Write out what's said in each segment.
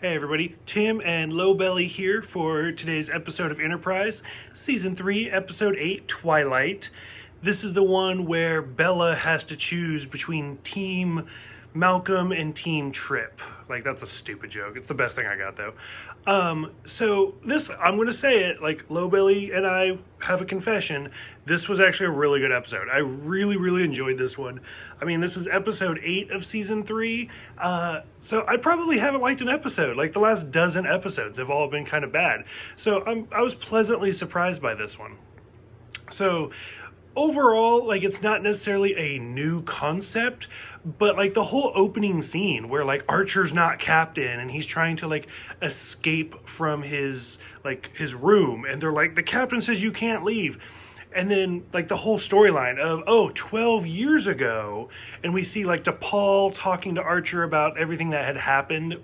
Hey everybody, Tim and Lowbelly here for today's episode of Enterprise, Season 3, Episode 8, Twilight. This is the one where Bella has to choose between Team Malcolm and Team Trip. Like, that's a stupid joke. It's the best thing I got, though. So this, I'm going to say it, like, Lowbelly and I have a confession. This was actually a really good episode. I really enjoyed this one. I mean, this is episode 8 of season 3. So I probably haven't liked an episode. Like, the last dozen episodes have all been kind of bad. So I was pleasantly surprised by this one. So overall, like, it's not necessarily a new concept, but like the whole opening scene where like Archer's not captain and he's trying to like escape from his room, and they're like, the captain says you can't leave. And then like the whole storyline of 12 years ago, and we see like DePaul talking to Archer about everything that had happened.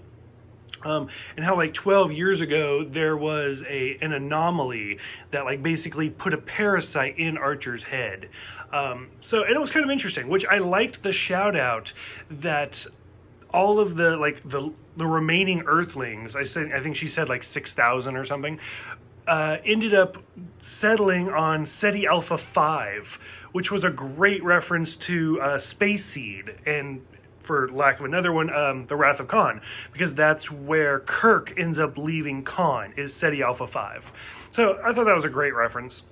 And how like 12 years ago there was an anomaly that like basically put a parasite in Archer's head. And it was kind of interesting, which I liked the shout out that all of the remaining Earthlings, I think she said like 6,000 or something, ended up settling on Ceti Alpha 5, which was a great reference to Space Seed, and for lack of another one, the Wrath of Khan, because that's where Kirk ends up leaving Khan, is Ceti Alpha 5. So I thought that was a great reference.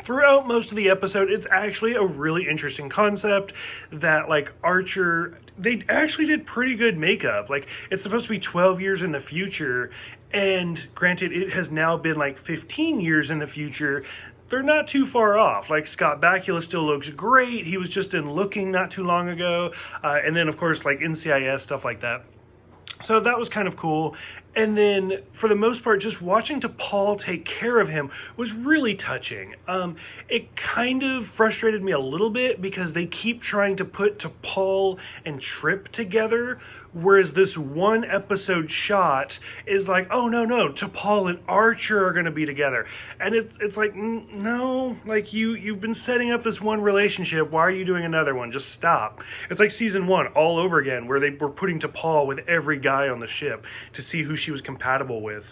Throughout most of the episode, it's actually a really interesting concept that, like, Archer, they actually did pretty good makeup. Like, it's supposed to be 12 years in the future, and granted, it has now been, like, 15 years in the future. They're not too far off. Like, Scott Bakula still looks great. He was just in Looking not too long ago. And then, of course, like, NCIS, stuff like that. So that was kind of cool. And then, for the most part, just watching T'Pol take care of him was really touching. It kind of frustrated me a little bit because they keep trying to put T'Pol and Trip together, whereas this one episode shot is like, oh, no, T'Pol and Archer are going to be together. And it's like, no, like, you've been setting up this one relationship. Why are you doing another one? Just stop. It's like season 1 all over again, where they were putting T'Pol with every guy on the ship to see who she was compatible with.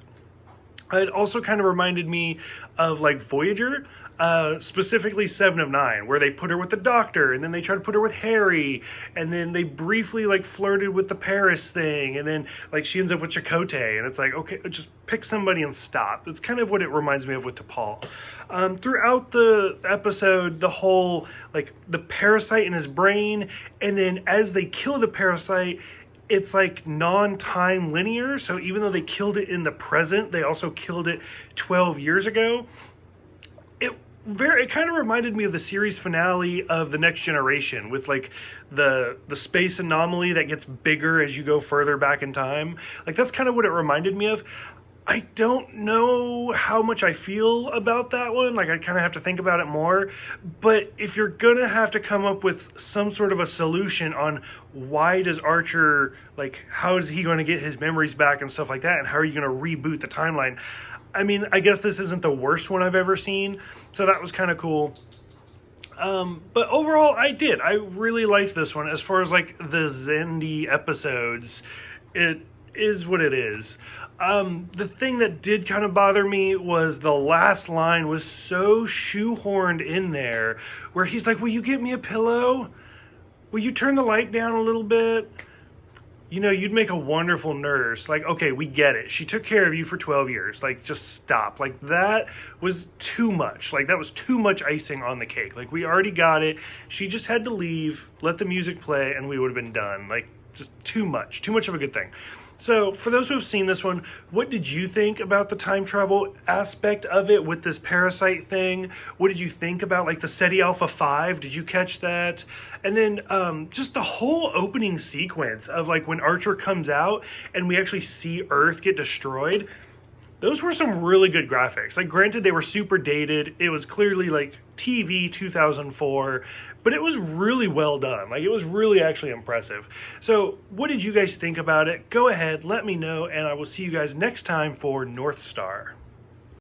It also kind of reminded me of like Voyager, specifically 7 of 9, where they put her with the Doctor, and then they tried to put her with Harry, and then they briefly like flirted with the Paris thing, and then like she ends up with Chakotay, and it's like, okay, just pick somebody and stop. It's kind of what it reminds me of with T'Pol. Throughout the episode, the whole like the parasite in his brain, and then as they kill the parasite, it's like non-time linear. So even though they killed it in the present, they also killed it 12 years ago. It kind of reminded me of the series finale of The Next Generation, with like the space anomaly that gets bigger as you go further back in time. Like, that's kind of what it reminded me of. I don't know how much I feel about that one. Like, I kind of have to think about it more. But if you're going to have to come up with some sort of a solution on why does Archer, like, how is he going to get his memories back and stuff like that, and how are you going to reboot the timeline? I mean, I guess this isn't the worst one I've ever seen, so that was kind of cool. But overall, I really liked this one. As far as, like, the Xindi episodes, it is what it is. The thing that did kind of bother me was the last line was so shoehorned in there, where he's like, will you get me a pillow? Will you turn the light down a little bit? You know, you'd make a wonderful nurse. Like, okay, we get it. She took care of you for 12 years. Like, just stop. Like, that was too much. Like, that was too much icing on the cake. Like, we already got it. She just had to leave, let the music play, and we would have been done. Like, just too much. Too much of a good thing. So, for those who have seen this one, what did you think about the time travel aspect of it with this parasite thing? What did you think about, like, the Ceti Alpha 5? Did you catch that? And then, just the whole opening sequence of, like, when Archer comes out and we actually see Earth get destroyed. Those were some really good graphics. Like, granted, they were super dated. It was clearly, like, TV 2004, but it was really well done. Like, it was really actually impressive. So, what did you guys think about it? Go ahead, let me know, and I will see you guys next time for North Star.